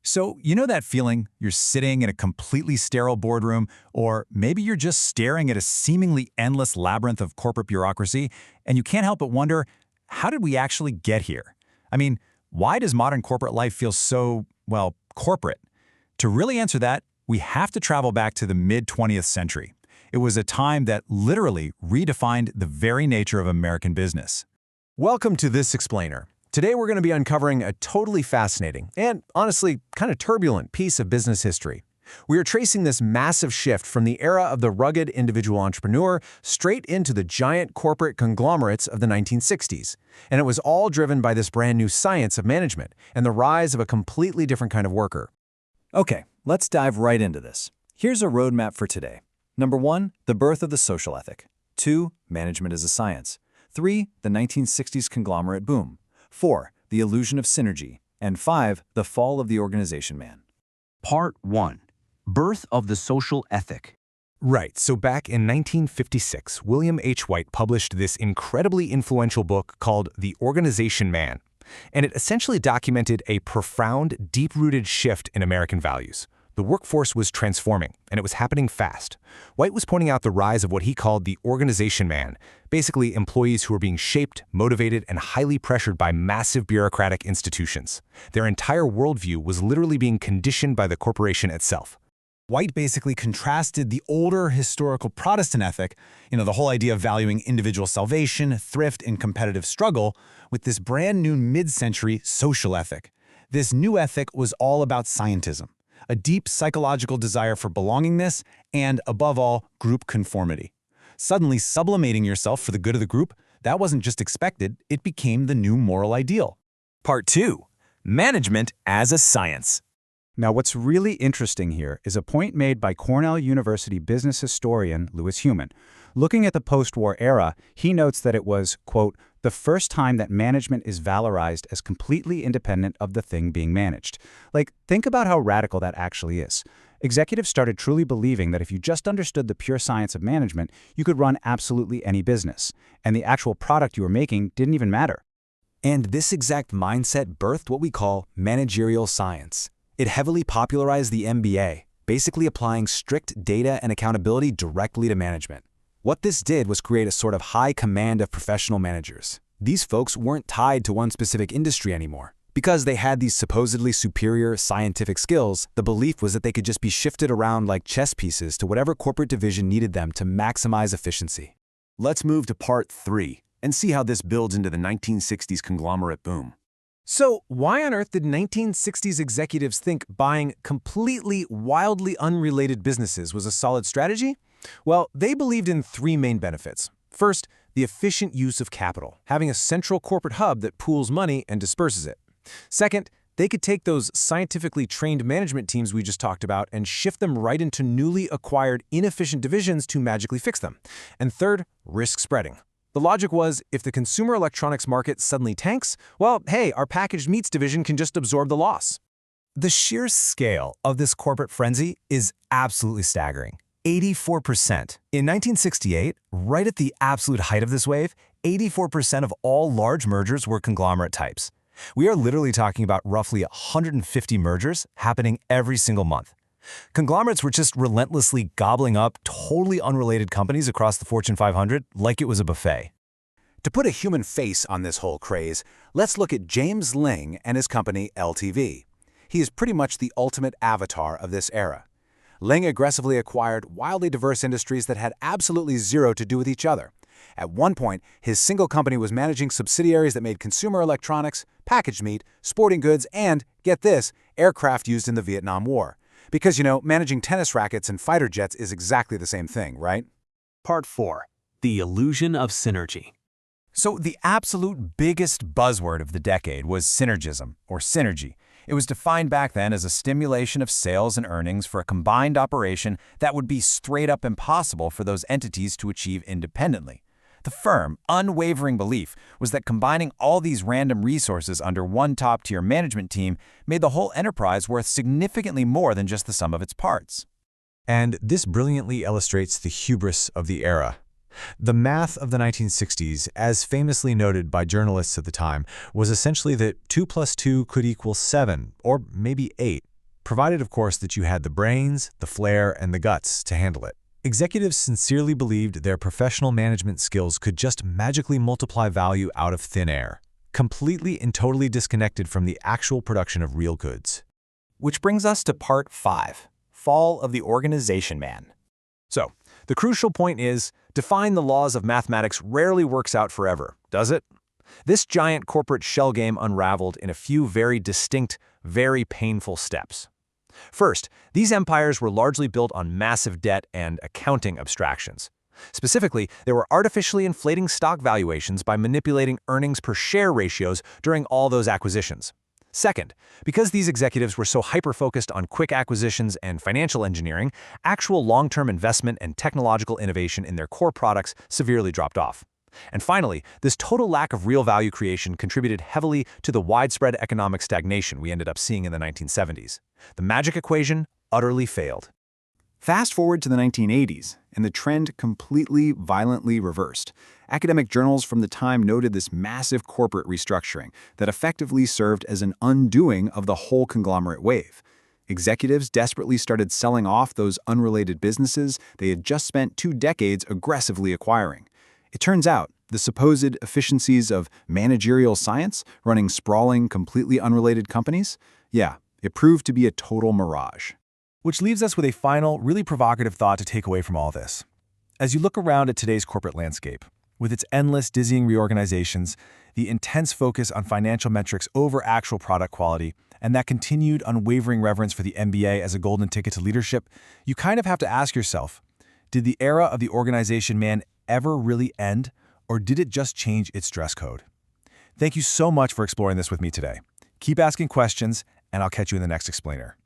So, you know that feeling? You're sitting in a completely sterile boardroom, or maybe you're just staring at a seemingly endless labyrinth of corporate bureaucracy, and you can't help but wonder, how did we actually get here? I mean, why does modern corporate life feel so, well, corporate? To really answer that, we have to travel back to the mid-20th century. It was a time that literally redefined the very nature of American business. Welcome to This Explainer. Today we're going to be uncovering a totally fascinating and, honestly, kind of turbulent piece of business history. We are tracing this massive shift from the era of the rugged individual entrepreneur straight into the giant corporate conglomerates of the 1960s. And it was all driven by this brand new science of management and the rise of a completely different kind of worker. Okay, let's dive right into this. Here's a roadmap for today. Number 1, the birth of the social ethic. 2, management as a science. 3, the 1960s conglomerate boom. 4, the illusion of synergy. And 5, the fall of the organization man. Part 1. Birth of the Social Ethic. Right, so back in 1956, William H. White published this incredibly influential book called The Organization Man, and it essentially documented a profound, deep-rooted shift in American values. The workforce was transforming, and it was happening fast. White was pointing out the rise of what he called the organization man, basically employees who were being shaped, motivated, and highly pressured by massive bureaucratic institutions. Their entire worldview was literally being conditioned by the corporation itself. White basically contrasted the older historical Protestant ethic, the whole idea of valuing individual salvation, thrift, and competitive struggle, with this brand new mid-century social ethic. This new ethic was all about scientism, a deep psychological desire for belongingness, and, above all, group conformity. Suddenly sublimating yourself for the good of the group, that wasn't just expected, it became the new moral ideal. Part 2, management as a science. Now, what's really interesting here is a point made by Cornell University business historian Louis Heumann. Looking at the post-war era, he notes that it was, quote, the first time that management is valorized as completely independent of the thing being managed. Like, think about how radical that actually is. Executives started truly believing that if you just understood the pure science of management, you could run absolutely any business, and the actual product you were making didn't even matter. And this exact mindset birthed what we call managerial science. It heavily popularized the MBA, basically applying strict data and accountability directly to management. What this did was create a sort of high command of professional managers. These folks weren't tied to one specific industry anymore. Because they had these supposedly superior scientific skills, the belief was that they could just be shifted around like chess pieces to whatever corporate division needed them to maximize efficiency. Let's move to Part 3 and see how this builds into the 1960s conglomerate boom. So, why on earth did 1960s executives think buying completely, wildly unrelated businesses was a solid strategy? Well, they believed in 3 main benefits. First, the efficient use of capital, having a central corporate hub that pools money and disperses it. Second, they could take those scientifically trained management teams we just talked about and shift them right into newly acquired inefficient divisions to magically fix them. And third, risk spreading. The logic was, if the consumer electronics market suddenly tanks, well, hey, our packaged meats division can just absorb the loss. The sheer scale of this corporate frenzy is absolutely staggering. 84%. In 1968, right at the absolute height of this wave, 84% of all large mergers were conglomerate types. We are literally talking about roughly 150 mergers happening every single month. Conglomerates were just relentlessly gobbling up totally unrelated companies across the Fortune 500 like it was a buffet. To put a human face on this whole craze, let's look at James Ling and his company LTV. He is pretty much the ultimate avatar of this era. Ling aggressively acquired wildly diverse industries that had absolutely zero to do with each other. At one point, his single company was managing subsidiaries that made consumer electronics, packaged meat, sporting goods, and, get this, aircraft used in the Vietnam War. Because, managing tennis rackets and fighter jets is exactly the same thing, right? Part 4. The illusion of synergy. So the absolute biggest buzzword of the decade was synergism, or synergy. It was defined back then as a stimulation of sales and earnings for a combined operation that would be straight up impossible for those entities to achieve independently. The firm, unwavering belief was that combining all these random resources under one top-tier management team made the whole enterprise worth significantly more than just the sum of its parts. And this brilliantly illustrates the hubris of the era. The math of the 1960s, as famously noted by journalists at the time, was essentially that 2 plus 2 could equal 7, or maybe 8. provided, of course, that you had the brains, the flair, and the guts to handle it. Executives sincerely believed their professional management skills could just magically multiply value out of thin air, completely and totally disconnected from the actual production of real goods. Which brings us to Part 5, Fall of the Organization Man. So, the crucial point is, defying the laws of mathematics rarely works out forever, does it? This giant corporate shell game unraveled in a few very distinct, very painful steps. First, these empires were largely built on massive debt and accounting abstractions. Specifically, they were artificially inflating stock valuations by manipulating earnings per share ratios during all those acquisitions. Second, because these executives were so hyper-focused on quick acquisitions and financial engineering, actual long-term investment and technological innovation in their core products severely dropped off. And finally, this total lack of real value creation contributed heavily to the widespread economic stagnation we ended up seeing in the 1970s. The magic equation utterly failed. Fast forward to the 1980s, and the trend completely, violently reversed. Academic journals from the time noted this massive corporate restructuring that effectively served as an undoing of the whole conglomerate wave. Executives desperately started selling off those unrelated businesses they had just spent 2 decades aggressively acquiring. It turns out, the supposed efficiencies of managerial science running sprawling, completely unrelated companies, it proved to be a total mirage. Which leaves us with a final, really provocative thought to take away from all this. As you look around at today's corporate landscape, with its endless, dizzying reorganizations, the intense focus on financial metrics over actual product quality, and that continued, unwavering reverence for the MBA as a golden ticket to leadership, you kind of have to ask yourself, did the era of the organization man ever really end, or did it just change its dress code? Thank you so much for exploring this with me today. Keep asking questions, and I'll catch you in the next explainer.